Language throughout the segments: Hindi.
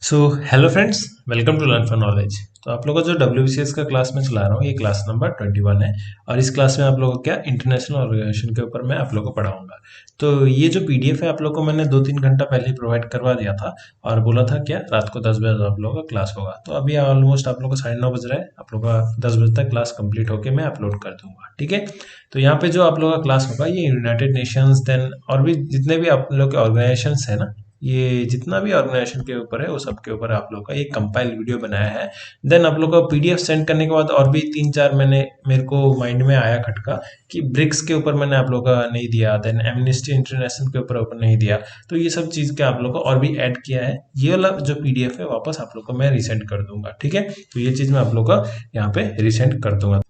So hello friends, welcome to learn for knowledge. तो आप लोगों का जो WBCS का क्लास में चला रहा हूँ, ये क्लास नंबर 21 है। और इस क्लास में आप लोगों को क्या इंटरनेशनल ऑर्गेनाइजेशन के ऊपर मैं आप लोगों को पढ़ाऊंगा। तो ये जो PDF है आप लोगों को मैंने 2-3 घंटा पहले ही प्रोवाइड करवा दिया था और बोला था क्या रात को 10 बजे आप लोगों का क्लास होगा। तो अभी ऑलमोस्ट आप लोगों को 9:30 बज रहा है, आप लोगों का 10 बजे तक क्लास कंप्लीट होकर मैं अपलोड कर दूंगा। ठीक है, तो यहाँ पे जो आप लोगों का क्लास होगा ये यूनाइटेड नेशंस देन और भी जितने भी आप लोग के ऑर्गेनाइजेशंस है ना, ये जितना भी ऑर्गेनाइजेशन के ऊपर है वो सब के ऊपर आप लोग का एक कंपाइल वीडियो बनाया है। देन आप लोग का PDF सेंड करने के बाद और भी 3-4 मेरे को माइंड में आया खटका कि ब्रिक्स के ऊपर मैंने आप लोग का नहीं दिया, देन एमनेस्टी इंटरनेशनल के ऊपर नहीं दिया। तो ये सब चीज़ के आप लोग को और भी ऐड किया है। ये वाला जो PDF है वापस आप लोग को मैं रिसेंड कर दूंगा। ठीक है, तो ये चीज़ मैं आप लोग का यहाँ पे रिसेंड कर दूंगा।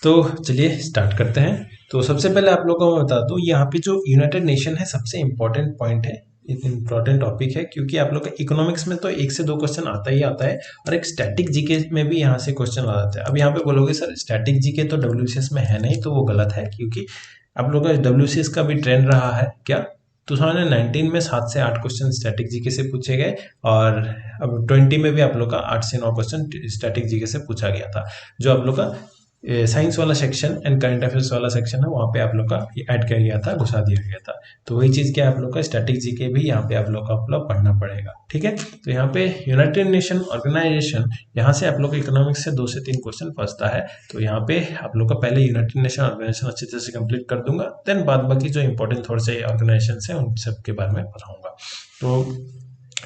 तो चलिए स्टार्ट करते हैं। तो सबसे पहले आप लोगों को मैं बता दूं, यहाँ पे जो यूनाइटेड नेशन है सबसे इम्पोर्टेंट पॉइंट है, इम्पोर्टेंट टॉपिक है, क्योंकि आप लोग का इकोनॉमिक्स में तो 1 से 2 क्वेश्चन आता ही आता है और एक स्टैटिक जीके में भी यहाँ से क्वेश्चन आ जाता है। अब यहाँ पे बोलोगे सर स्टैटिक जीके तो WCS में है नहीं, तो वो गलत है, क्योंकि आप लोग का WCS का भी ट्रेंड रहा है क्या 2019 में 7 से 8 क्वेश्चन स्टैटिक जीके से पूछे गए और अब 20 में भी आप लोग का 8 से 9 क्वेश्चन स्टैटिक जीके से पूछा गया था। जो आप लोग का साइंस वाला सेक्शन एंड करंट अफेयर्स वाला सेक्शन है वहाँ पे आप लोग का ऐड किया गया था, घुसा दिया गया था। तो वही चीज़ क्या आप लोग का स्टैटिक जीके भी यहाँ पे आप लोग का पढ़ना पड़ेगा। ठीक है, तो यहाँ पे यूनाइटेड नेशन ऑर्गेनाइजेशन, यहाँ से आप लोग इकोनॉमिक्स से 2 से 3 क्वेश्चन फंसता है। तो यहाँ पे आप लोग का पहले यूनाइटेड नेशन ऑर्गेनाइजेशन अच्छी तरह से कंप्लीट कर दूंगा, देन बाद बाकी जो इंपॉर्टेंट थोड़े से ऑर्गेनाइजेशन है उन सब के बारे में पढ़ाऊंगा। तो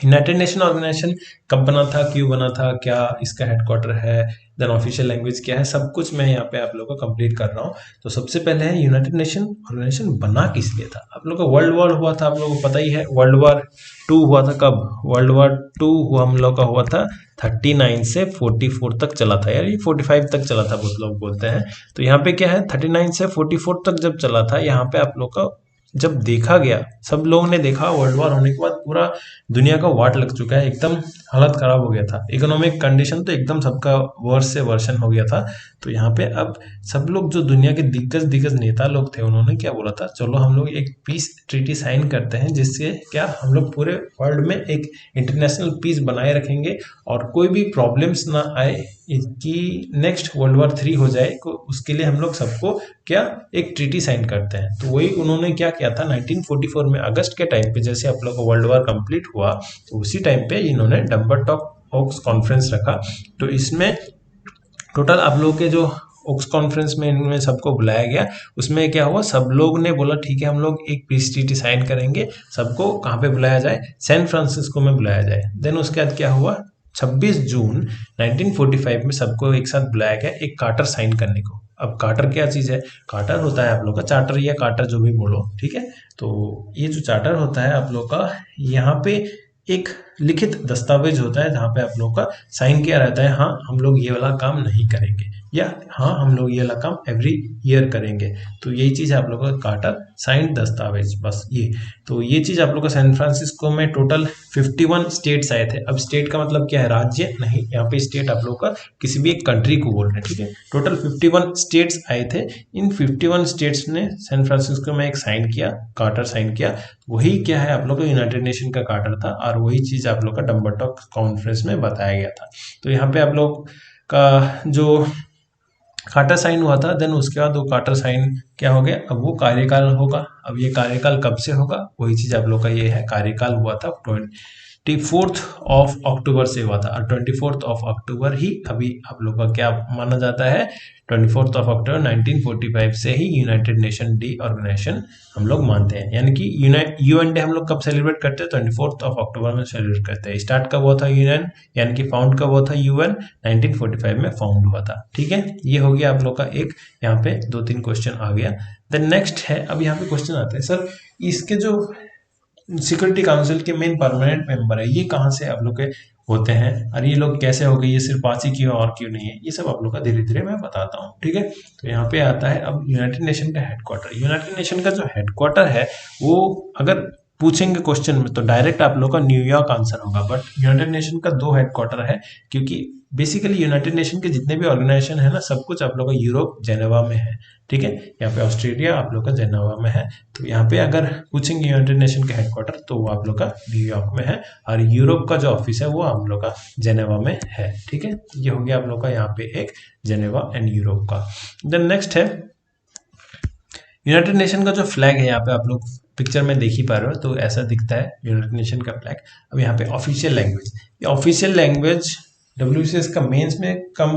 यूनाइटेड नेशन ऑर्गेनाइजेशन कब बना था, क्यों बना था, क्या इसका हेडक्वार्टर है, देन ऑफिशियल लैंग्वेज क्या है, सब कुछ मैं यहाँ पे आप लोगों को कंप्लीट कर रहा हूँ। तो सबसे पहले है यूनाइटेड नेशन ऑर्गेनाइजेशन बना किस लिए था। आप लोगों का वर्ल्ड वॉर हुआ था, आप लोगों को पता ही है। वर्ल्ड वॉर 2 हुआ था कब, वर्ल्ड वॉर 2 हुआ हम लोग का हुआ था 39 से 44 तक चला था, यार ये 45 तक चला था बहुत लोग बोलते हैं। तो यहाँ पे क्या है 39 से 44 तक जब चला था, यहाँ पे आप लोग का जब देखा गया, सब लोगों ने देखा वर्ल्ड वॉर होने के बाद पूरा दुनिया का वाट लग चुका है, एकदम हालत खराब हो गया था, इकोनॉमिक कंडीशन तो एकदम सबका वर्ष से वर्षन हो गया था। तो यहाँ पे अब सब लोग जो दुनिया के दिग्गज दिग्गज नेता लोग थे उन्होंने क्या बोला था, चलो हम लोग एक पीस ट्रीटी साइन करते हैं जिससे क्या हम लोग पूरे वर्ल्ड में एक इंटरनेशनल पीस बनाए रखेंगे और कोई भी प्रॉब्लम्स ना आए कि नेक्स्ट वर्ल्ड वॉर 3 हो जाए, उसके लिए हम लोग सबको क्या एक ट्रीटी साइन करते हैं। तो वही उन्होंने क्या किया था 1944 में अगस्त के टाइम पे, जैसे आप लोग का वर्ल्ड वॉर कंप्लीट हुआ तो उसी टाइम पे इन्होंने डंबरटॉक ओक्स कॉन्फ्रेंस रखा। तो इसमें टोटल आप लोग के जो ओक्स कॉन्फ्रेंस में इनमें सबको बुलाया गया, उसमें क्या हुआ सब लोग ने बोला ठीक है हम लोग एक पीस ट्रीटी साइन करेंगे। सबको कहाँ पे बुलाया जाए, सैन फ्रांसिस्को में बुलाया जाए। देन उसके बाद क्या हुआ 26 जून 1945 में सबको एक साथ बुलाया गया एक कार्टर साइन करने को। अब कार्टर क्या चीज़ है, कार्टर होता है आप लोग का चार्टर या कार्टर जो भी बोलो, ठीक है। तो ये जो चार्टर होता है आप लोग का, यहाँ पे एक लिखित दस्तावेज होता है जहाँ पे आप लोग का साइन किया रहता है, हाँ हम लोग ये वाला काम नहीं करेंगे या हाँ हम लोग ये वाला काम एवरी ईयर करेंगे। तो यही चीज़ आप लोग का कार्टर साइन दस्तावेज, बस ये। तो ये चीज़ आप लोग का सैन फ्रांसिस्को में टोटल 51 स्टेट्स आए थे। अब स्टेट का मतलब क्या है, राज्य नहीं, यहाँ पे स्टेट आप लोग का किसी भी एक कंट्री को बोल रहे हैं, ठीक है। टोटल 51 स्टेट्स आए थे, इन 51 स्टेट्स ने सैन फ्रांसिस्को में एक साइन किया, कार्टर साइन किया। वही क्या है आप लोग का यूनाइटेड नेशन का कार्टर था और वही चीज़ आप लोग का डंबरटॉक कॉन्फ्रेंस में बताया गया था। तो यहाँ पे आप लोग का जो कार्टर साइन हुआ था, देन उसके बाद वो कार्टर साइन क्या हो गया, अब वो कार्यकाल होगा। अब ये कार्यकाल कब से होगा, वही चीज आप लोग का ये है, कार्यकाल हुआ था 24 अक्टूबर से हुआ था और 24 अक्टूबर ही अभी आप लोग का क्या माना जाता है, 24 अक्टूबर 1945 से ही यूनाइटेड नेशन डे ऑर्गेनाइजेशन हम लोग मानते हैं। यानी कि UN डे हम लोग कब सेलिब्रेट करते हैं, 24 अक्टूबर में सेलिब्रेट करते हैं। स्टार्ट कब हुआ था UN, यानी कि फाउंड कब हुआ था UN, 1945 में फाउंड हुआ था। ठीक है, ये हो गया आप लोग का एक, यहाँ पे 2-3 क्वेश्चन आ गया। देन नेक्स्ट है, अब यहाँ पे क्वेश्चन आते हैं सर इसके जो सिक्योरिटी काउंसिल के मेन परमानेंट मेंबर है ये कहाँ से आप लोग के होते हैं और ये लोग कैसे हो गए, ये सिर्फ 5 ही क्यों और क्यों नहीं है, ये सब आप लोग का धीरे धीरे मैं बताता हूँ। ठीक है, तो यहाँ पे आता है अब यूनाइटेड नेशन का हेडक्वार्टर। यूनाइटेड नेशन का जो हेडक्वार्टर है वो अगर पूछेंगे क्वेश्चन में तो डायरेक्ट आप लोग का न्यूयॉर्क आंसर होगा, बट यूनाइटेड नेशन का 2 हेडक्वार्टर है, क्योंकि बेसिकली यूनाइटेड नेशन के जितने भी ऑर्गेनाइजेशन है ना, सब कुछ आप लोग का यूरोप जेनेवा में है। ठीक है, यहाँ पे ऑस्ट्रेलिया आप लोग का जेनेवा में है, तो यहाँ पे अगर पूछेंगे यूनाइटेड नेशन का हेडक्वार्टर तो वो आप लोग का न्यूयॉर्क में है, और यूरोप का जो ऑफिस है वो आप लोग का जेनेवा में है। ठीक है, ये हो गया आप लोग का यहाँ पे एक जेनेवा एंड यूरोप का। देन नेक्स्ट है यूनाइटेड नेशन का जो फ्लैग है, यहाँ पे आप लोग पिक्चर में देख ही पा रहे हो, तो ऐसा दिखता है यूनाइटेड नेशन का फ्लैग। अब यहाँ पे ऑफिशियल लैंग्वेज, ये ऑफिशियल लैंग्वेज WCS का मेंस में कम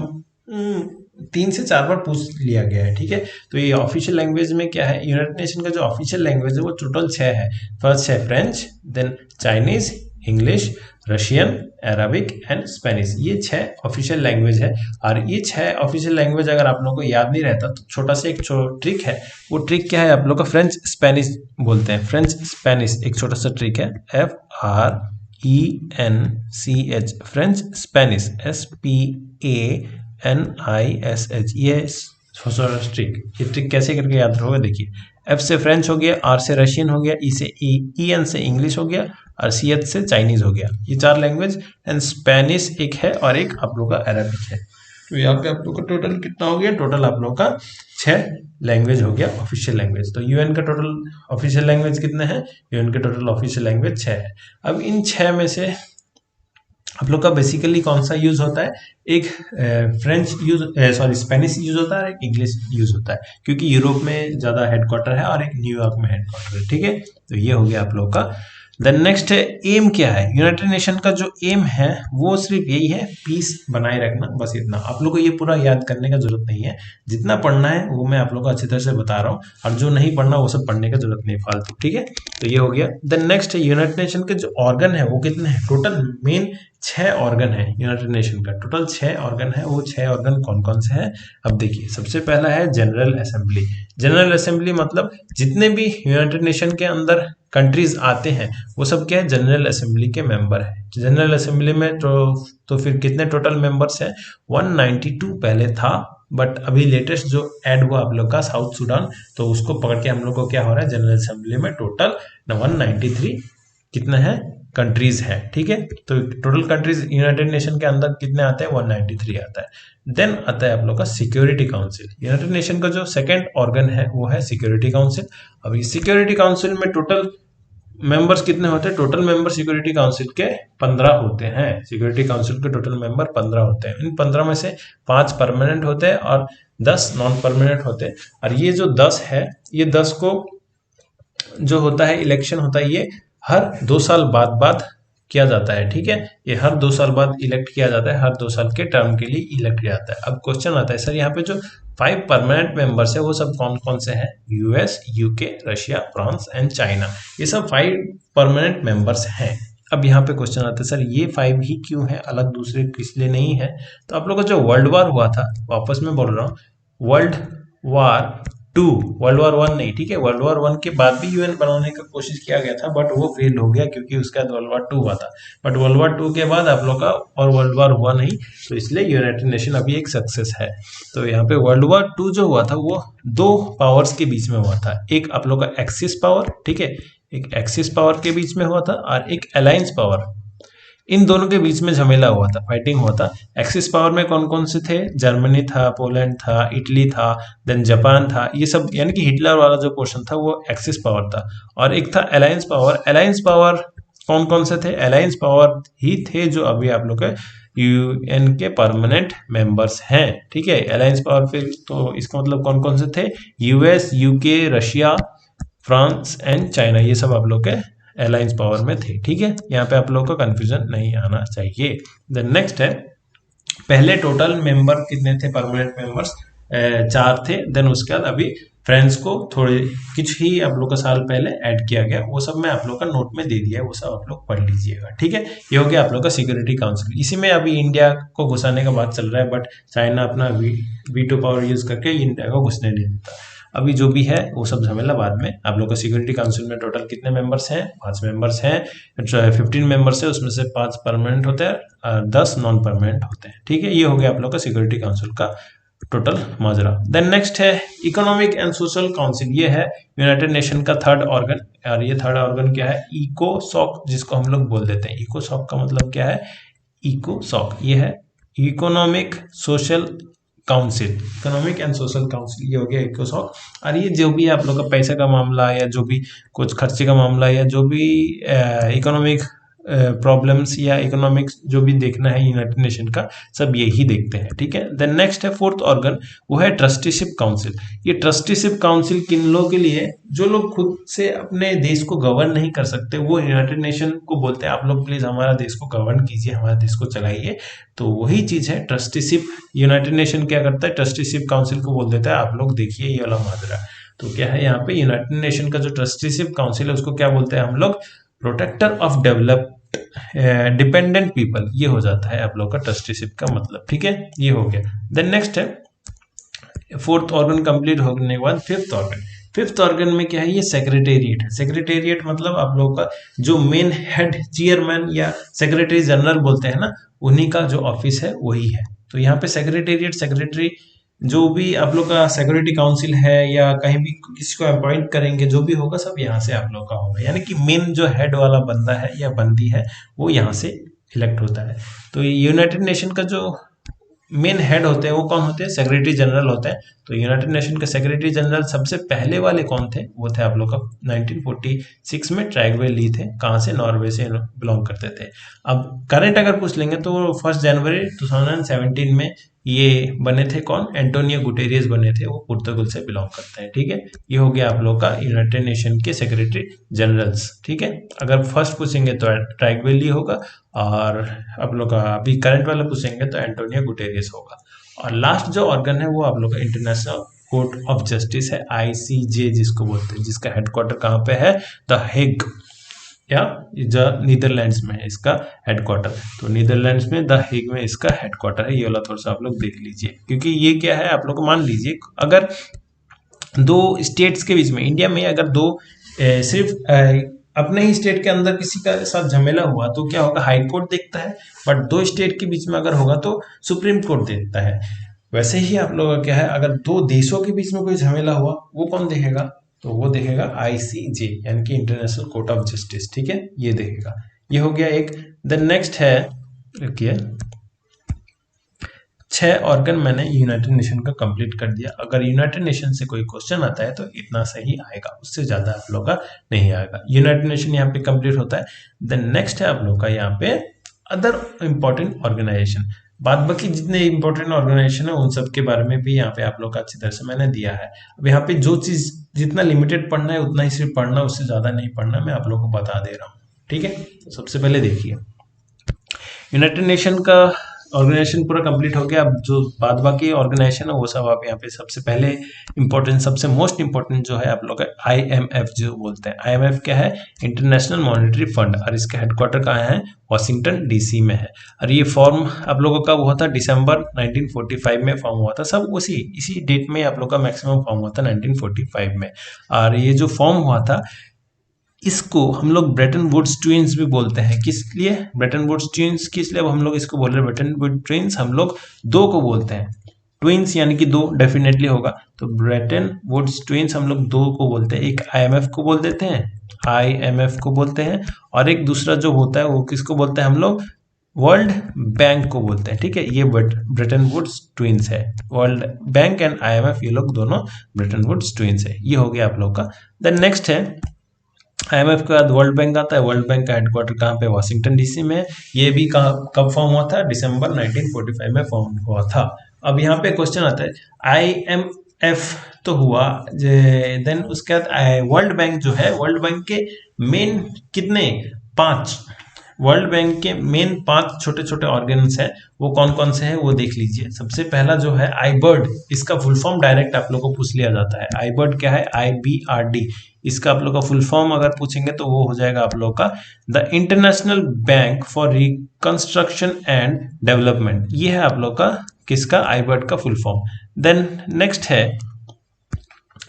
3 से 4 बार पूछ लिया गया है। ठीक है, तो ये ऑफिशियल लैंग्वेज में क्या है, यूनाइटेड नेशन का जो ऑफिशियल लैंग्वेज है वो टोटल 6 है। फर्स्ट है French, then Chinese, English, Russian, Arabic and Spanish, ये 6 ऑफिशियल लैंग्वेज है। और ये 6 ऑफिशियल लैंग्वेज अगर आप लोगों को याद नहीं रहता तो छोटा सा एक ट्रिक है, वो ट्रिक क्या है, आप लोग का फ्रेंच स्पेनिश बोलते हैं, फ्रेंच स्पेनिश एक छोटा सा ट्रिक है, FRENCH, फ्रेंच स्पेनिश, SPANISH, ये ट्रिक, ये ट्रिक कैसे करके याद रहोगे, देखिए F से फ्रेंच हो गया, R से रशियन हो गया, E से EN से इंग्लिश हो गया, और CH से चाइनीज हो गया, ये 4 लैंग्वेज, एंड स्पेनिश एक है और एक आप लोग का अरबिक है। तो यहाँ पे आप लोग का टोटल कितना हो गया, टोटल आप लोग का 6 लैंग्वेज हो गया ऑफिशियल लैंग्वेज। तो यूएन का टोटल ऑफिशियल लैंग्वेज कितने हैं, यूएन के टोटल ऑफिशियल लैंग्वेज 6 है। अब इन 6 में से आप लोग का बेसिकली कौन सा यूज होता है, एक फ्रेंच यूज स्पेनिश यूज होता है, एक इंग्लिश यूज होता है, क्योंकि यूरोप में ज्यादा हेडक्वार्टर है और एक न्यूयॉर्क में हेडक्वार्टर है। ठीक है, तो ये हो गया आप लोग का। देन नेक्स्ट है एम क्या है, यूनाइटेड नेशन का जो एम है वो सिर्फ यही है, पीस बनाए रखना, बस इतना। आप लोग को ये पूरा याद करने का जरूरत नहीं है, जितना पढ़ना है वो मैं आप लोग को अच्छी तरह से बता रहा हूँ, और जो नहीं पढ़ना वो सब पढ़ने का जरूरत नहीं फालतू। ठीक है, तो ये हो गया। देन नेक्स्ट है यूनाइटेड नेशन के जो ऑर्गन है वो कितने हैं, टोटल मेन 6 ऑर्गन है यूनाइटेड नेशन का, टोटल 6 ऑर्गन है। वो 6 ऑर्गन कौन कौन से हैं, अब देखिए सबसे पहला है जनरल असेंबली। जनरल असेंबली मतलब जितने भी यूनाइटेड नेशन के अंदर कंट्रीज आते हैं वो सब क्या है, जनरल असेंबली के मेंबर है। जनरल असेंबली में तो फिर कितने टोटल मेंबर्स हैं, 192 पहले था, बट अभी लेटेस्ट जो ऐड हुआ आप लोग का साउथ सूडान, तो उसको पकड़ के हम लोग को क्या हो रहा है, जनरल असेंबली में टोटल 193 कितने हैं कंट्रीज है। ठीक है, तो टोटल कंट्रीज यूनाइटेड नेशन के अंदर कितने आते हैं, 193 आता है। देन आता है आप लोग का सिक्योरिटी काउंसिल। यूनाइटेड नेशन का जो सेकंड ऑर्गन है वो है सिक्योरिटी काउंसिल। अब इस सिक्योरिटी काउंसिल में टोटल मेंबर्स कितने होते हैं, टोटल मेंबर सिक्योरिटी काउंसिल के 15 होते हैं। सिक्योरिटी काउंसिल के टोटल मेंबर 15 होते हैं। इन 15 में से 5 परमानेंट होते हैं और 10 नॉन परमानेंट होते हैं। और ये जो 10 है, ये 10 को जो होता है इलेक्शन होता है, ये हर 2 साल बाद किया जाता है। ठीक है, ये हर 2 साल बाद इलेक्ट किया जाता है, हर 2 साल के टर्म के लिए इलेक्ट किया जाता है। अब क्वेश्चन आता है सर यहाँ पे जो 5 परमानेंट मेंबर्स है वो सब कौन कौन से हैं, US, UK, Russia, France and China, ये सब 5 परमानेंट मेंबर्स हैं। अब यहाँ पे क्वेश्चन आता है सर ये 5 ही क्यों है, अलग दूसरे किस लिए नहीं है। तो आप लोग का जो वर्ल्ड वार हुआ था, वापस में बोल रहा हूँ, वर्ल्ड वार 2, वर्ल्ड वार 1 नहीं, ठीक है, वर्ल्ड वार 1 के बाद भी यूएन बनाने का कोशिश किया गया था, बट वो फेल हो गया क्योंकि उसके बाद वर्ल्ड वार 2 हुआ था। बट वर्ल्ड वार 2 के बाद आप लोग का और वर्ल्ड वार हुआ नहीं, तो इसलिए यूनाइटेड नेशन अभी एक सक्सेस है। तो यहाँ पे वर्ल्ड वार 2 जो हुआ था वो 2 पावर्स के बीच में हुआ था, एक आप लोग का एक्सिस पावर, ठीक है, एक एक्सिस पावर के बीच में हुआ था और एक अलायंस पावर, इन दोनों के बीच में झमेला हुआ था, फाइटिंग हुआ था। एक्सिस पावर में कौन कौन से थे, जर्मनी था, पोलैंड था, इटली था, देन जापान था, ये सब, यानी कि हिटलर वाला जो पोर्शन था वो एक्सिस पावर था। और एक था अलायंस पावर। अलायंस पावर कौन कौन से थे, अलायंस पावर ही थे जो अभी आप लोग के यूएन के परमानेंट मेंबर्स हैं। ठीक है, अलायंस पावर फिर तो इसका मतलब कौन कौन से थे, US, UK, Russia, France and China, ये सब आप लोग के अलायंस पावर में थे। ठीक है, यहाँ पे आप लोग को कंफ्यूजन नहीं आना चाहिए। देन नेक्स्ट है, पहले टोटल मेंबर कितने थे, परमानेंट मेंबर्स 4 थे। देन उसके बाद अभी फ्रेंड्स को थोड़े कुछ ही आप लोग का साल पहले ऐड किया गया, वो सब मैं आप लोग का नोट में दे दिया है, वो सब आप लोग पढ़ लीजिएगा। ठीक है, ये हो गया आप लोग का सिक्योरिटी काउंसिल। इसी में अभी इंडिया को घुसाने का बात चल रहा है, बट चाइना अपना वीटो पावर यूज करके इंडिया को घुसने नहीं देता। अभी जो भी है वो सब झमेला बाद में। आप लोग का सिक्योरिटी काउंसिल में टोटल कितने मेंबर्स हैं, 5 मेंबर्स हैं, 15 मेंबर्स है, उसमें से 5 परमानेंट होते हैं और 10 नॉन परमानेंट होते हैं। ठीक है, ये हो गया आप लोग का सिक्योरिटी काउंसिल का टोटल माजरा। देन नेक्स्ट है इकोनॉमिक एंड सोशल काउंसिल, ये है यूनाइटेड नेशन का थर्ड ऑर्गन, और ये थर्ड ऑर्गन क्या है, इकोसॉक जिसको हम लोग बोल देते हैं। इकोसॉक का मतलब क्या है, इकोसॉक ये है economic social council, economic and social council, ये हो गया इकोसॉक। और ये जो भी आप लोग का पैसे का मामला या जो भी कुछ खर्चे का मामला या जो भी इकोनॉमिक प्रॉब्लम्स या इकोनॉमिक्स जो भी देखना है यूनाइटेड नेशन का, सब यही देखते हैं, ठीक है। देन नेक्स्ट है फोर्थ ऑर्गन, वो है ट्रस्टीशिप काउंसिल। ये ट्रस्टीशिप काउंसिल किन लोगों के लिए, जो लोग खुद से अपने देश को गवर्न नहीं कर सकते, वो यूनाइटेड नेशन को बोलते हैं आप लोग प्लीज हमारा देश को गवर्न कीजिए, हमारे देश को चलाइए। तो वही चीज है ट्रस्टीशिप। यूनाइटेड नेशन क्या करता है, ट्रस्टीशिप काउंसिल को बोल देता है आप लोग देखिए ये वाला माजरा। तो क्या है यहाँ पे यूनाइटेड नेशन का जो ट्रस्टीशिप काउंसिल है उसको क्या बोलते हैं हम लोग, protector of develop dependent people, ये हो जाता है आप लोग का ट्रस्टीशिप का मतलब, ठीक है। ये हो गया। देन नेक्स्ट है फोर्थ ऑर्गन कंप्लीट होने के बाद फिफ्थ ऑर्गन। फिफ्थ ऑर्गन में क्या है, ये सेक्रेटेरिएट है। सेक्रेटेरिएट मतलब आप लोगों का जो मेन हेड चेयरमैन या सेक्रेटरी जनरल बोलते हैं ना, उन्हीं का जो ऑफिस है वही है। तो यहाँ पे सेक्रेटेरिएट, सेक्रेटरी जो भी आप लोग का सिक्योरिटी काउंसिल है या कहीं भी किसी को अपॉइंट करेंगे, जो भी होगा सब यहाँ से आप लोग का होगा, यानी कि मेन जो हेड वाला बंदा है या बंदी है वो यहाँ से इलेक्ट होता है। तो यूनाइटेड नेशन का जो मेन हेड होते हैं वो कौन होते हैं, सेक्रेटरी जनरल होते हैं। तो यूनाइटेड नेशन के सेक्रेटरी जनरल सबसे पहले वाले कौन थे, वो थे आप लोग का 1946 में ट्रैगवे ली थे, कहाँ से, नॉर्वे से बिलोंग करते थे। अब करंट अगर पूछ लेंगे तो 1 जनवरी 2017 में ये बने थे कौन, एंटोनियो गुटेरियस बने थे, वो पुर्तगाल से बिलोंग करते हैं, ठीक है। ये हो गया आप लोग का यूनाइटेड नेशन के सेक्रेटरी जनरल्स, ठीक है। अगर फर्स्ट पूछेंगे तो ट्रैगवे होगा, और आप लोग का अभी करंट वाला पूछेंगे तो एंटोनियो गुटेरियस होगा। और लास्ट जो ऑर्गन है वो आप लोग का इंटरनेशनल कोर्ट ऑफ जस्टिस है, ICJ जिसको बोलते हैं, जिसका हेडक्वार्टर कहाँ पे है, द हेग, या जो नीदरलैंड्स में है इसका हेडक्वार्टर। तो नीदरलैंड्स में द हेग में इसका हेडक्वार्टर है। ये वाला थोड़ा सा आप लोग देख लीजिए, क्योंकि ये क्या है, आप लोग को मान लीजिए अगर दो स्टेट्स के बीच में, इंडिया में अगर दो सिर्फ अपने ही स्टेट के अंदर किसी का साथ झमेला हुआ तो क्या होगा, हाई कोर्ट देखता है। बट दो स्टेट के बीच में अगर होगा तो सुप्रीम कोर्ट देखता है। वैसे ही आप लोगों का क्या है, अगर दो देशों के बीच में कोई झमेला हुआ वो कौन देखेगा, तो वो देखेगा ICJ, यानी कि इंटरनेशनल कोर्ट ऑफ जस्टिस, ठीक है, ये देखेगा। ये हो गया एक। देन नेक्स्ट है, देखिए 6 ऑर्गन मैंने यूनाइटेड नेशन का कंप्लीट कर दिया। अगर यूनाइटेड नेशन से कोई क्वेश्चन आता है तो इतना सही आएगा, उससे ज्यादा आप लोग का नहीं आएगा। यूनाइटेड नेशन यहाँ पे कंप्लीट होता है। देन नेक्स्ट है आप लोग का यहाँ पे अदर इंपॉर्टेंट ऑर्गेनाइजेशन। बाद बाकी जितने इंपॉर्टेंट ऑर्गेनाइजेशन है उन सब के बारे में भी यहाँ पे आप लोग का अच्छी तरह से मैंने दिया है। अब यहाँ पे जो चीज जितना लिमिटेड पढ़ना है उतना ही सिर्फ पढ़ना, उससे ज्यादा नहीं पढ़ना, मैं आप लोग को बता दे रहा हूँ, ठीक है। तो सबसे पहले देखिए यूनाइटेड नेशन का ऑर्गेनाइजेशन पूरा कंप्लीट हो गया। अब जो बाद बाकी ऑर्गेनाइजेशन है वो सब आप यहाँ पे सबसे पहले इंपॉर्टेंट, सबसे मोस्ट इंपॉर्टेंट जो है आप लोग का IMF जो बोलते हैं। IMF क्या है, इंटरनेशनल मॉनेटरी फंड, और इसका हेडक्वार्टर कहाँ है, वाशिंगटन DC में है। और ये फॉर्म आप लोगों का हुआ था दिसंबर 1945 में फॉर्म हुआ था, सब इसी डेट में आप लोग का मैक्सिमम फॉर्म हुआ था 1945 में। और ये जो फॉर्म हुआ था इसको हम लोग ब्रेटन वुड्स ट्विंस भी बोलते हैं। किस लिए ब्रेटन वुड्स ट्विंस, किस लिए अब हम लोग इसको बोल रहे हैं ब्रेटन वुड्स ट्विंस, हम लोग दो को बोलते हैं, ट्विंस यानी कि दो डेफिनेटली होगा। तो ब्रेटन वुड्स ट्विंस हम लोग दो को बोलते हैं, एक IMF को बोल देते हैं, IMF को बोलते हैं, और एक दूसरा जो होता है वो किसको बोलते हैं हम लोग, वर्ल्ड बैंक को बोलते हैं, ठीक है। ये ब्रेटन वुड्स ट्विंस है, वर्ल्ड बैंक एंड IMF ये लोग दोनों ब्रेटन वुड्स ट्विंस है। ये हो गया आप लोग का। देन नेक्स्ट है IMF के बाद वर्ल्ड बैंक आता है। वर्ल्ड बैंक का हेडक्वार्टर कहाँ पे, वाशिंगटन DC में। ये भी कब फॉर्म हुआ था, दिसंबर 1945 में फॉर्म हुआ था। अब यहाँ पे क्वेश्चन आता है IMF तो हुआ, देन उसके बाद वर्ल्ड बैंक जो है, वर्ल्ड बैंक के मेन कितने, 5, वर्ल्ड बैंक के मेन 5 छोटे छोटे ऑर्गन्स हैं, वो कौन कौन से हैं वो देख लीजिए। सबसे पहला जो है IBIRD, इसका फुल फॉर्म डायरेक्ट आप लोग को पूछ लिया जाता है। IBIRD क्या है, IBRD, इसका आप लोग का फुल फॉर्म अगर पूछेंगे तो वो हो जाएगा आप लोग का the international bank for reconstruction and development. ये है आप लोग का किसका, IBIRD का फुल फॉर्म। देन नेक्स्ट है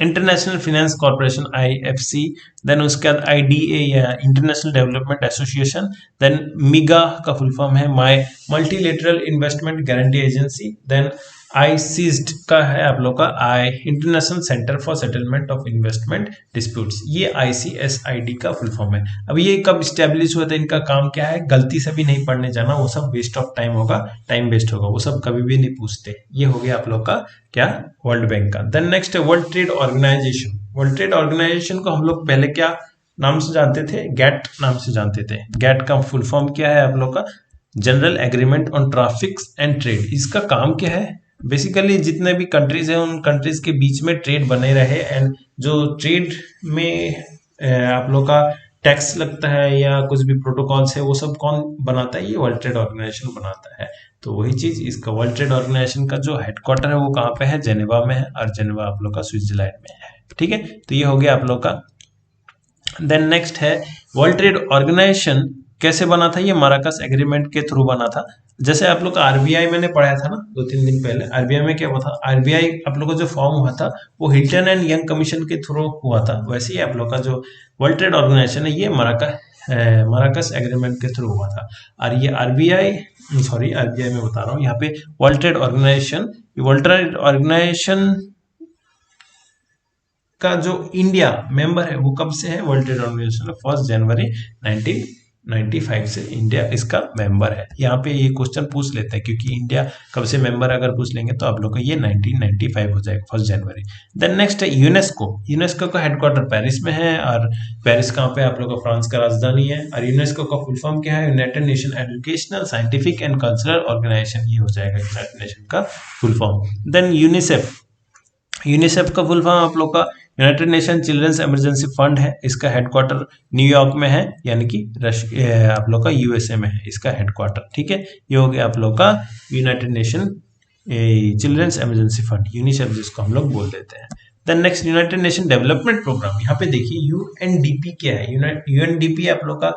international finance corporation IFC, then उसके बाद IDA या international development association, then MIGA का फुल फॉर्म है my multilateral investment guarantee agency, then आईसीस्ट का है आप लोग का international centre for settlement of investment disputes, ये ICSID का फुल फॉर्म है। अब ये कब स्टेब्लिश हुआ था, इनका काम क्या है, गलती से भी नहीं पढ़ने जाना, वो सब वेस्ट ऑफ टाइम होगा, टाइम वेस्ट होगा, वो सब कभी भी नहीं पूछते। ये हो गया आप लोग का क्या, वर्ल्ड बैंक का। देन नेक्स्ट है world trade organization. World trade organization को हम लोग पहले क्या नाम से जानते थे, गैट नाम से जानते थे। गैट का फुल फॉर्म क्या है आप लोग का, general agreement on traffics and trade. इसका काम क्या है, बेसिकली जितने भी कंट्रीज हैं उन कंट्रीज के बीच में ट्रेड बने रहे, एंड जो ट्रेड में आप लोग का टैक्स लगता है या कुछ भी प्रोटोकॉल्स है वो सब कौन बनाता है, ये वर्ल्ड ट्रेड ऑर्गेनाइजेशन बनाता है। तो वही चीज, इसका वर्ल्ड ट्रेड ऑर्गेनाइजेशन का जो हेडक्वार्टर है वो कहाँ पे है, जेनेवा में है, और जेनेवा आप लोग का स्विट्जरलैंड में है। ठीक है, तो ये हो गया आप लोग का। देन नेक्स्ट है वर्ल्ड ट्रेड ऑर्गेनाइजेशन कैसे बना था, ये मराकस एग्रीमेंट के थ्रू बना था। जैसे आप लोग का आरबीआई मैंने पढ़ाया था ना 2-3 दिन पहले, आरबीआई में क्या हुआ था, आरबीआई आप लोग का जो फॉर्म हुआ था वो हिल्टन एंड यंग कमीशन के थ्रू हुआ था, वैसे ही आप लोग का जो वर्ल्ड ट्रेड ऑर्गेनाइजेशन है ये मराकस एग्रीमेंट के थ्रू हुआ था। और ये आरबीआई में बता रहा हूँ, यहाँ पे वर्ल्ड ट्रेड ऑर्गेनाइजेशन का जो इंडिया मेंबर है वो कब से है, वर्ल्ड ट्रेड ऑर्गेनाइजेशन 1 जनवरी 1995 से इंडिया इसका मेंबर है। यहाँ पे ये क्वेश्चन पूछ लेते हैं क्योंकि इंडिया कब से मेंबर अगर पूछ लेंगे तो आप लोग का ये 1995 हो जाएगा 1 जनवरी। देन नेक्स्ट है यूनेस्को। यूनेस्को का हेडक्वार्टर पेरिस में है, और पेरिस कहाँ पे आप लोग का फ्रांस का राजधानी है। और यूनेस्को का फुल फॉर्म क्या है, united nation educational scientific and cultural organization, ये हो जाएगा यूनाइटेड नेशन का full form. Then UNICEF. UNICEF का फुल फॉर्म आप लोग का united nation children's emergency fund है, इसका हेडक्वार्टर न्यूयॉर्क में है, यानी कि आप लोग का यूएसए में है इसका हेडक्वार्टर। ठीक है, ये हो गया आप लोग का united nation children's emergency fund, UNICEF जिसको हम लोग बोल देते हैं। Then next united nation development programme. यहाँ पे देखिए यूएनडीपी क्या है, यूएनडीपी आप लोग का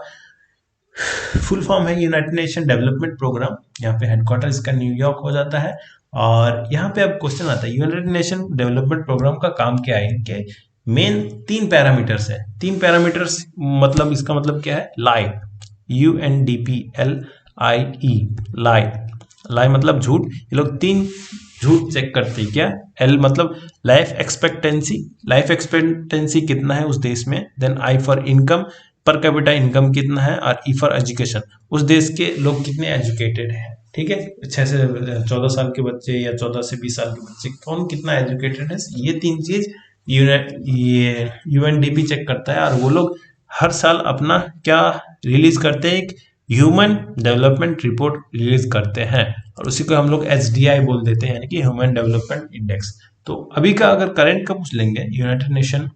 फुल फॉर्म है यूनाइटेड नेशन डेवलपमेंट प्रोग्राम। यहाँ पे हेडक्वार्टर इसका न्यूयॉर्क हो जाता है। और यहाँ पे अब क्वेश्चन आता है यूनाइटेड नेशन डेवलपमेंट प्रोग्राम का काम क्या है, इनके मेन 3 पैरामीटर्स है। 3 पैरामीटर्स मतलब इसका मतलब क्या है, लाई, UNDPLIE, लाई मतलब झूठ। ये लोग 3 झूठ चेक करते हैं क्या, एल मतलब लाइफ एक्सपेक्टेंसी कितना है उस देश में। Then I for income, per capita income कितना है। और ई फॉर एजुकेशन, उस देश के लोग कितने एजुकेटेड हैं। ठीक है, 6 से 14 साल के बच्चे या 14 से 20 साल के बच्चे कौन कितना एजुकेटेड है, ये 3 चीज ये यूएनडीपी चेक करता है। और वो लोग हर साल अपना क्या रिलीज करते हैं, एक ह्यूमन डेवलपमेंट रिपोर्ट रिलीज करते हैं, और उसी को हम लोग HDI बोल देते हैं, यानी कि ह्यूमन डेवलपमेंट इंडेक्स। तो अभी का अगर करंट का पूछ लेंगे, यूनाइटेड नेशन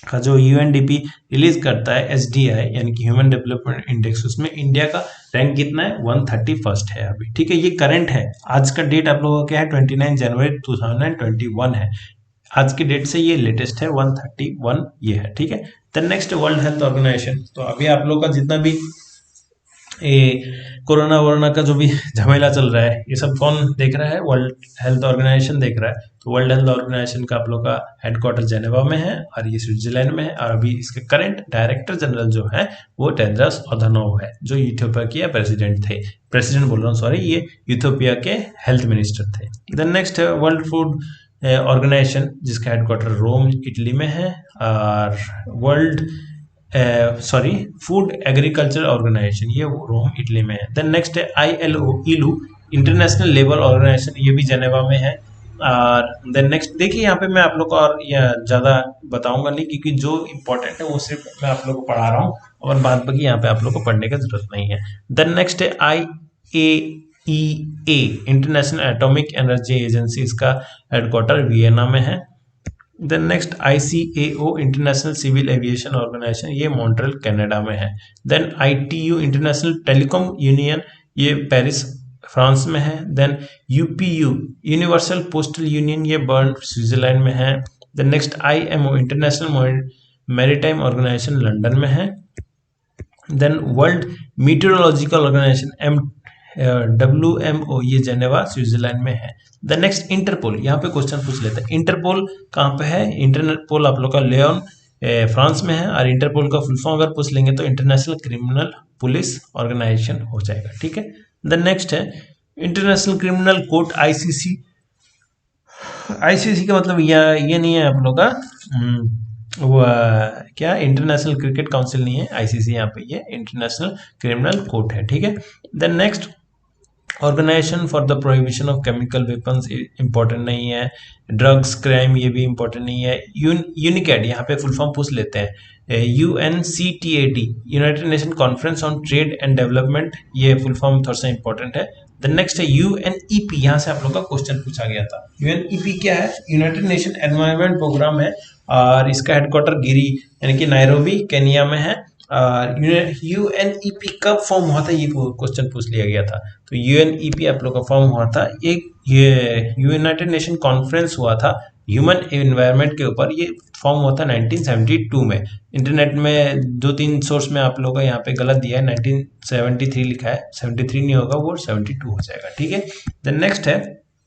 का जो UNDP रिलीज करता है HDI यानी कि ह्यूमन डेवलपमेंट इंडेक्स, उसमें इंडिया का रैंक कितना है, 131 है अभी। ठीक है, ये करंट है, आज का डेट आप लोगों का क्या है, 29 जनवरी 2021 है। आज की डेट से ये लेटेस्ट है 131 ये है। ठीक है, then next world health organization. तो अभी आप लोग का जितना भी कोरोना वोरोना का जो भी झमेला चल रहा है ये सब कौन देख रहा है, वर्ल्ड हेल्थ ऑर्गेनाइजेशन देख रहा है। तो वर्ल्ड हेल्थ ऑर्गेनाइजेशन का आप लोग का हेडक्वार्टर जेनेवा में है, और ये स्विट्जरलैंड में है। और अभी इसके करंट डायरेक्टर जनरल जो है वो टेड्रोस अधानोम है, जो इथियोपिया के प्रेसिडेंट बोल रहा हूँ सॉरी, ये इथियोपिया के हेल्थ मिनिस्टर थे। देन नेक्स्ट है वर्ल्ड फूड ऑर्गेनाइजेशन, जिसका हेडक्वार्टर रोम इटली में है। और वर्ल्ड फूड एग्रीकल्चर ऑर्गेनाइजेशन, ये रोम इटली में है। देन नेक्स्ट है ILO इंटरनेशनल लेबर ऑर्गेनाइजेशन, ये भी जेनेवा में है। और देन नेक्स्ट देखिए यहाँ पे मैं आप लोग को और ज़्यादा बताऊंगा नहीं, क्योंकि जो इम्पोर्टेंट है वो सिर्फ मैं आप लोग को पढ़ा रहा हूँ, और बाद बाकी यहाँ पे आप लोग को पढ़ने की जरूरत नहीं है। देन नेक्स्ट है IAEA international atomic energy agency, इसका हेडक्वार्टर वियना में है। Then next ICAO international civil aviation organization, ये मॉन्ट्रियल कनाडा में है। Then ITU international telecom union, ये पेरिस फ्रांस में है। Then UPU universal postal union, ये बर्न स्विट्जरलैंड में है। Then next IMO international maritime organization London में है। Then world meteorological organization WMO, ये जेनेवा स्विट्जरलैंड में है। द नेक्स्ट इंटरपोल, यहाँ पे क्वेश्चन पूछ लेते हैं, इंटरपोल कहाँ पे है, इंटरपोल आप लोग का लियोन फ्रांस में है। और इंटरपोल का फुल फॉर्म अगर पूछ लेंगे तो इंटरनेशनल क्रिमिनल पुलिस ऑर्गेनाइजेशन हो जाएगा। ठीक है, द नेक्स्ट है international criminal court ICC, ICC का मतलब ये नहीं है आप लोग का वो क्या इंटरनेशनल क्रिकेट काउंसिल नहीं है आईसीसी, यहाँ पे ये इंटरनेशनल क्रिमिनल कोर्ट है, ठीक है। Then next, organization for the prohibition of chemical weapons important नहीं है। ड्रग्स क्राइम ये भी इंपॉर्टेंट नहीं है। यूनिकैड यहाँ पे फुल फॉर्म पूछ लेते हैं, UNCTAD United nation conference on trade and development, ये फुल फॉर्म थोड़ा सा इंपॉर्टेंट है। देन नेक्स्ट है UNEP, यहाँ से आप लोग का क्वेश्चन पूछा गया था। UNEP क्या है? यूनाइटेड नेशन एनवायरमेंट प्रोग्राम है और इसका हेडक्वार्टर गिरी यानी कि नायरोबी केनिया में है। UNEP कब फॉर्म हुआ था, ये क्वेश्चन पूछ लिया गया था। तो UNEP आप लोग का फॉर्म हुआ था, ये यूनाइटेड नेशन कॉन्फ्रेंस हुआ था ह्यूमन एनवायरनमेंट के ऊपर, ये फॉर्म हुआ था 1972 में। इंटरनेट में 2-3 सोर्स में आप लोग का यहाँ पे गलत दिया है, 1973 लिखा है, 73 नहीं होगा वो 72 हो जाएगा, ठीक है। देन नेक्स्ट है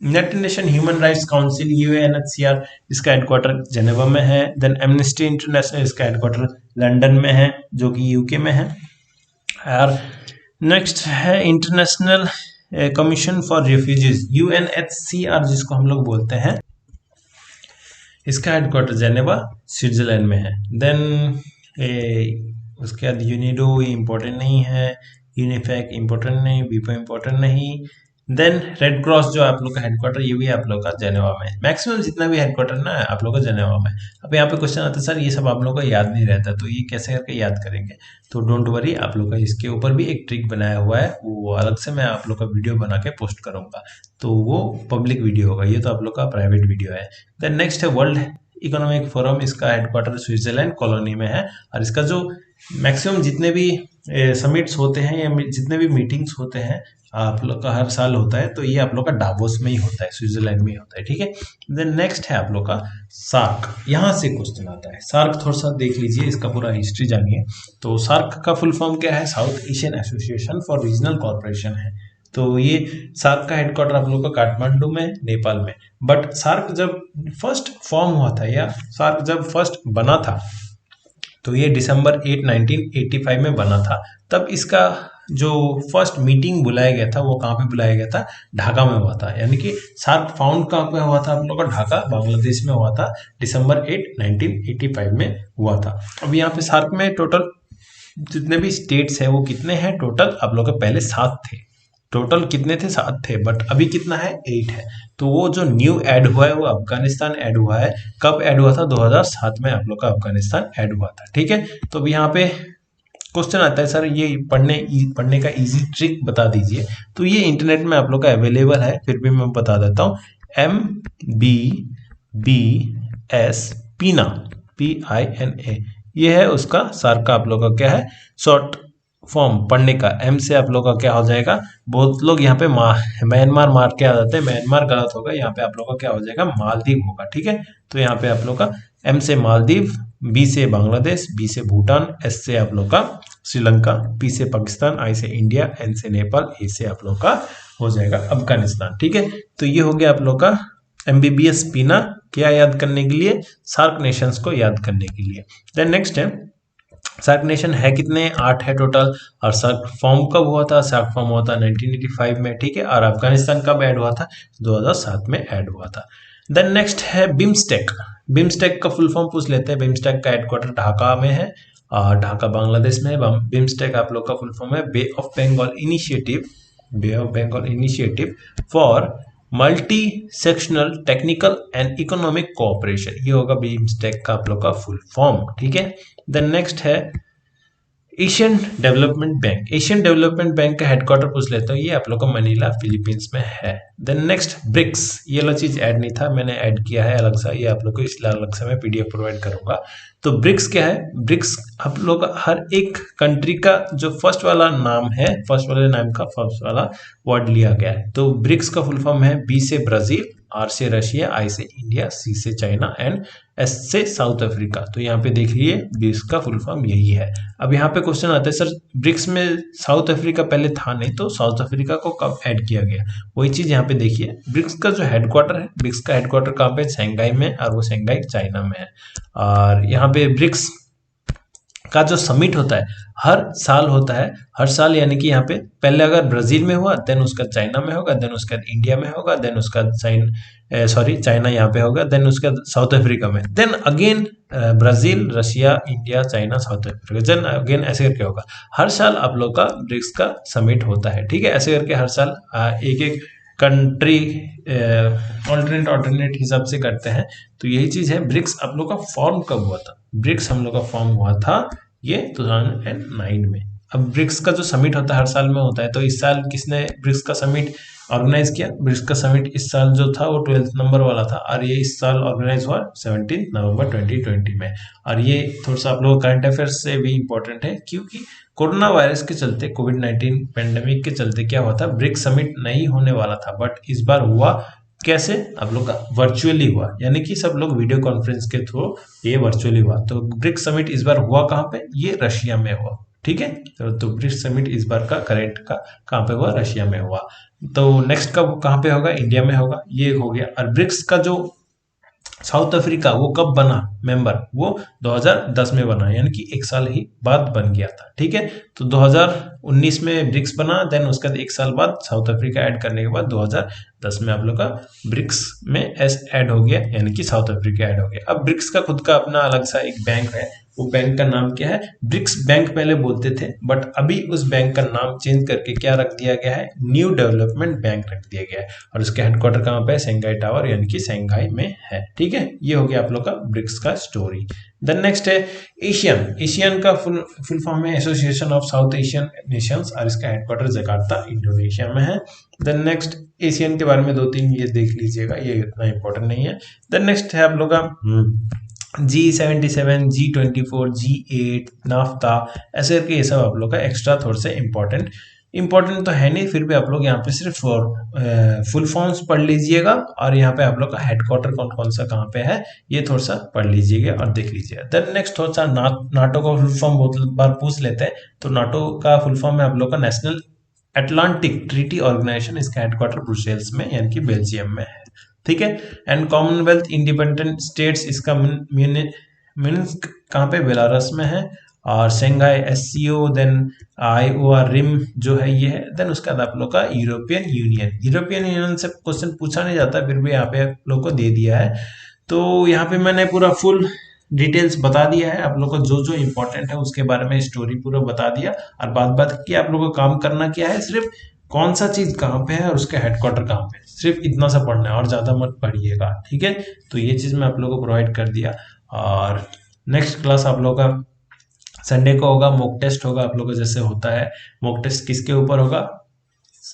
united nation human rights council UNHCR, इसका हेडक्वार्टर जेनेवा में है। देन एमनेस्टी इंटरनेशनल, इसका हेडक्वार्टर लंदन में है जो कि यूके में है। और नेक्स्ट है international commission for refugees UNHCR जिसको हम लोग बोलते हैं, इसका हेडक्वार्टर जेनेवा स्विट्जरलैंड में है। देन उसके बाद यूनिडो इम्पोर्टेंट नहीं है, यूनिफैक इम्पोर्टेंट नहीं, बीपो इम्पोर्टेंट नहीं। देन रेड क्रॉस जो आप लोग का हेडक्वार्टर, ये भी आप लोग का जेनेवा में। मैक्सिमम जितना भी हेडक्वार्टर ना आप लोग का जेनेवा में। अब यहाँ पे क्वेश्चन आता है सर ये सब आप लोग का याद नहीं रहता, तो ये कैसे करके याद करेंगे? तो डोंट वरी, आप लोग का इसके ऊपर भी एक ट्रिक बनाया हुआ है, वो अलग से मैं आप लोग का वीडियो बना के पोस्ट करूंगा, तो वो पब्लिक वीडियो होगा, ये तो आप लोग का प्राइवेट वीडियो है। देन नेक्स्ट है वर्ल्ड इकोनॉमिक फोरम, इसका हेडक्वार्टर स्विट्जरलैंड कॉलोनी में है और इसका जो मैक्सिमम जितने भी समिट्स होते हैं या जितने भी मीटिंग्स होते हैं आप लोग का हर साल होता है, तो ये आप लोग का डावोस में ही होता है, स्विट्जरलैंड में ही होता है, ठीक है। देन नेक्स्ट है आप लोग का सार्क, यहाँ से क्वेश्चन आता है। सार्क थोड़ा सा देख लीजिए, इसका पूरा हिस्ट्री जानिए। तो सार्क का फुल फॉर्म क्या है? South Asian association for regional corporation है। तो ये सार्क का हेडक्वार्टर आप लोग का काठमांडू में, नेपाल में। बट सार्क जब फर्स्ट फॉर्म हुआ था या सार्क जब फर्स्ट बना था, तो ये दिसंबर 8, 1985 में बना था। तब इसका जो फर्स्ट मीटिंग बुलाया गया था वो कहाँ पे बुलाया गया था? ढाका में हुआ था। यानी कि सार्क फाउंड कहाँ पे हुआ था आप लोग का? ढाका, बांग्लादेश में हुआ था, दिसंबर 8, 1985 में हुआ था। अब यहाँ पे सार्क में टोटल जितने भी स्टेट्स है वो कितने हैं टोटल? आप लोग के पहले 7 थे। टोटल कितने थे? 7 थे, बट अभी कितना है? 8 है। तो वो जो न्यू ऐड हुआ है वो अफगानिस्तान ऐड हुआ है। कब ऐड हुआ था? 2007 में आप लोग का अफगानिस्तान ऐड हुआ था, ठीक है। तो अब यहाँ पे क्वेश्चन आता है सर ये पढ़ने का इजी ट्रिक बता दीजिए। तो ये इंटरनेट में आप लोग का अवेलेबल है, फिर भी मैं बता देता हूँ। MBBS पीना, PINA, ये है उसका सार्क का आप लोग का क्या है? शॉर्ट फॉर्म पढ़ने का। एम से आप लोग का क्या हो जाएगा? बहुत लोग यहाँ पे म्यांमार मार के आ जाते हैं, म्यांमार गलत होगा, यहाँ पे आप लोग का क्या हो जाएगा? मालदीव होगा, ठीक है। तो यहाँ पे आप लोग का एम से मालदीव, बी से बांग्लादेश, बी से भूटान, एस से आप लोग का श्रीलंका, पी से पाकिस्तान, आई से इंडिया, एन से नेपाल, ए से आप लोग का हो जाएगा अफगानिस्तान, ठीक है। तो ये हो गया आप लोग का MBBS पीना, क्या याद करने के लिए? सार्क नेशंस को याद करने के लिए। देन नेक्स्ट है सार्क नेशन है कितने? 8 है टोटल। और सार्क फॉर्म कब हुआ था? सार्क फॉर्म हुआ था 1985 में, ठीक है। और अफगानिस्तान कब ऐड हुआ था? 2007 में ऐड हुआ था। देन नेक्स्ट है बिम्स्टेक। बिम्स्टेक का फुल फॉर्म पूछ लेते हैं। बिम्स्टेक का हेडक्वार्टर ढाका में है और ढाका बांग्लादेश में है। बिम्स्टेक आप लोग का फुल फॉर्म है bay of Bengal initiative for multi sectional technical and economic cooperation, ये होगा बिम्स्टेक का आप लोग का फुल फॉर्म, ठीक है। देन नेक्स्ट है Asian development bank. Asian development bank का हेडक्वार्टर पूछ लेता हूँ, ये आप लोग का मनीला फिलीपींस में है। देन नेक्स्ट ब्रिक्स, ये वाला चीज ऐड नहीं था, मैंने ऐड किया है अलग सा, ये आप लोग को इसलिए अलग से मैं PDF प्रोवाइड करूंगा। तो ब्रिक्स क्या है? ब्रिक्स आप लोग हर एक कंट्री का जो फर्स्ट वाला नाम है, फर्स्ट वाले नाम का फर्स्ट वाला वर्ड लिया गया है। तो ब्रिक्स का फुल फॉर्म है B से ब्राजील, R से रशिया, I से इंडिया, C से चाइना एंड S से साउथ अफ्रीका। तो यहाँ पे देख लीजिए ब्रिक्स का फुल फॉर्म यही है। अब यहाँ पे क्वेश्चन आता है सर ब्रिक्स में साउथ अफ्रीका पहले था नहीं, तो साउथ अफ्रीका को कब ऐड किया गया? वही चीज यहाँ पे देखिए, ब्रिक्स का जो हेडक्वार्टर है, ब्रिक्स का हेडक्वार्टर कहाँ पे? शंघाई में, और वो शंघाई चाइना में है। और यहाँ पे ब्रिक्स का जो समिट होता है हर साल होता है, हर साल यानी कि यहाँ पे पहले अगर ब्राजील में हुआ, देन उसका चाइना में होगा, देन उसका इंडिया में होगा, देन उसका चाइना यहाँ पे होगा, देन उसका साउथ अफ्रीका में, then again Brazil, Russia, India, China, South Africa, then again ऐसे करके होगा। हर साल आप लोग का ब्रिक्स का समिट होता है, ठीक है। ऐसे करके हर साल एक एक कंट्री ऑल्टरनेट हिसाब से करते हैं। तो यही चीज है। ब्रिक्स आप लोग का फॉर्म कब हुआ था? ब्रिक्स हम लोग का फॉर्म हुआ था ये 2009 में। अब ब्रिक्स का जो समिट होता है हर साल में होता है, तो इस साल किसने ब्रिक्स का समिट ऑर्गेनाइज किया? ब्रिक्स का समिट इस साल जो था वो 12th नंबर वाला था, और ये इस साल ऑर्गेनाइज हुआ 17 नवंबर 2020 में। और ये थोड़ा सा आप लोग करंट अफेयर्स से भी इम्पोर्टेंट है, क्योंकि कोरोना वायरस के चलते, कोविड-19 पेंडेमिक के चलते क्या हुआ था, ब्रिक्स समिट नहीं होने वाला था, बट इस बार हुआ। कैसे? आप लोग का वर्चुअली हुआ, यानी कि सब लोग वीडियो कॉन्फ्रेंस के थ्रू ये वर्चुअली हुआ। तो ब्रिक्स समिट इस बार हुआ कहाँ पे? ये रशिया में हुआ, ठीक है। तो ब्रिक्स समिट इस बार का करेक्ट का कहाँ पे हुआ? रशिया में हुआ। तो नेक्स्ट कब कहाँ पे होगा? इंडिया में होगा। ये हो गया। और ब्रिक्स का जो साउथ अफ्रीका वो कब बना मेंबर? वो 2010 में बना, यानी कि एक साल ही बाद बन गया था, ठीक है। तो 2019 में ब्रिक्स बना, देन उसके बाद एक साल बाद साउथ अफ्रीका ऐड करने के बाद 2010 में आप लोग का ब्रिक्स में एस ऐड हो गया, यानी कि साउथ अफ्रीका ऐड हो गया। अब ब्रिक्स का खुद का अपना अलग सा एक बैंक है। वो बैंक का नाम क्या है? ब्रिक्स बैंक पहले बोलते थे, बट अभी उस बैंक का नाम चेंज करके क्या रख दिया गया है? न्यू डेवलपमेंट बैंक रख दिया गया है। और उसके हेडक्वार्टर कहाँ पे है? शंघाई टावर, यानी कि शंघाई में है, ठीक है। ये हो गया आप लोग का ब्रिक्स का स्टोरी। देन नेक्स्ट है एशियन। एशियन का फुल फॉर्म है association of south Asian Nations, और इसका हेडक्वार्टर जकार्ता, इंडोनेशिया में है। देन नेक्स्ट एशियन के बारे में 2-3 ये देख लीजिएगा, ये इतना इंपॉर्टेंट नहीं है। देन नेक्स्ट है आप लोग का G77, G24, G8, नाफ्ता, ऐसे करके ये सब आप लोग का एक्स्ट्रा थोड़े से इंपॉर्टेंट तो है नहीं, फिर भी आप लोग यहाँ पे सिर्फ फुल फॉर्म्स पढ़ लीजिएगा, और यहाँ पे आप लोग का हेडक्वार्टर कौन कौन सा कहाँ पे है ये थोड़ा सा पढ़ लीजिएगा और देख लीजिएगा। देन नेक्स्ट थोड़ा सा नाटो का फुल फॉर्म बहुत बार पूछ लेते हैं। तो नाटो का फुल फॉर्म है आप लोग का नेशनल अटलांटिक ट्रीटी ऑर्गेनाइजेशन, इसका हेडक्वार्टर ब्रुसेल्स में, यानी कि बेल्जियम में है, ठीक है। एंड कॉमनवेल्थ इंडिपेंडेंट स्टेट्स, इसका मिन्स्क कहाँ पे? बेलारस में है। और Shanghai SCO, then IOR rim जो है ये है। देन उसके बाद आप लोग का यूरोपियन यूनियन से क्वेश्चन पूछा नहीं जाता, फिर भी यहाँ पे आप लोग को दे दिया है। तो यहाँ पे मैंने पूरा फुल डिटेल्स बता दिया है आप लोग को, जो जो इंपॉर्टेंट है उसके बारे में स्टोरी पूरा बता दिया। और बात की आप लोग को काम करना क्या है, सिर्फ कौन सा चीज कहाँ पे है और उसका हेडक्वार्टर कहाँ पे, सिर्फ इतना सा पढ़ना है और ज्यादा मत पढ़िएगा, ठीक है। तो ये चीज मैं आप लोगों को प्रोवाइड कर दिया। और नेक्स्ट क्लास आप लोग का संडे को होगा, मॉक टेस्ट होगा आप लोग का, जैसे होता है। मॉक टेस्ट किसके ऊपर होगा?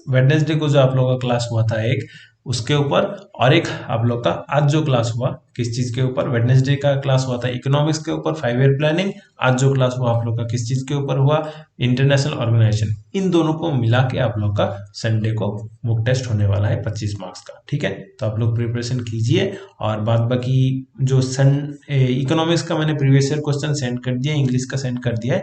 वेडनेसडे को जो आप लोगों का क्लास हुआ था एक, उसके ऊपर, और एक आप लोग का आज जो क्लास हुआ किस चीज के ऊपर? वेडनेसडे का क्लास हुआ था इकोनॉमिक्स के ऊपर, 5 ईयर प्लानिंग। आज जो क्लास हुआ आप लोग का किस चीज के ऊपर हुआ? International organisation. इन दोनों को मिला के आप लोग का संडे को मॉक टेस्ट होने वाला है 25 मार्क्स का, ठीक है। तो आप लोग प्रिपरेशन कीजिए। और बाद बाकी जो इकोनॉमिक्स का मैंने प्रीवियस ईयर क्वेश्चन सेंड कर दिया, इंग्लिश का सेंड कर दिया है।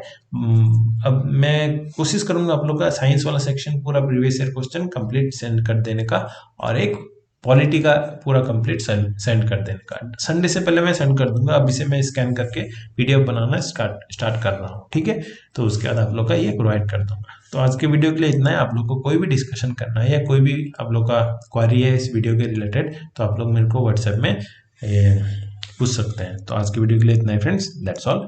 अब मैं कोशिश करूंगा आप लोग का साइंस वाला सेक्शन पूरा previous year question complete send कर देने का, और एक पॉलिटी का पूरा कंप्लीट सेंड कर देने का। संडे से पहले मैं सेंड कर दूंगा। अभी से मैं स्कैन करके PDF बनाना स्टार्ट कर रहा हूँ, ठीक है। तो उसके बाद आप लोग का ये प्रोवाइड कर दूंगा। तो आज के वीडियो के लिए इतना है। आप लोग को कोई भी डिस्कशन करना है या कोई भी आप लोग का क्वारी है इस वीडियो के रिलेटेड, तो आप लोग मेरे को व्हाट्सएप में पूछ सकते हैं। तो आज के वीडियो के लिए इतना ही फ्रेंड्स, दैट्स ऑल।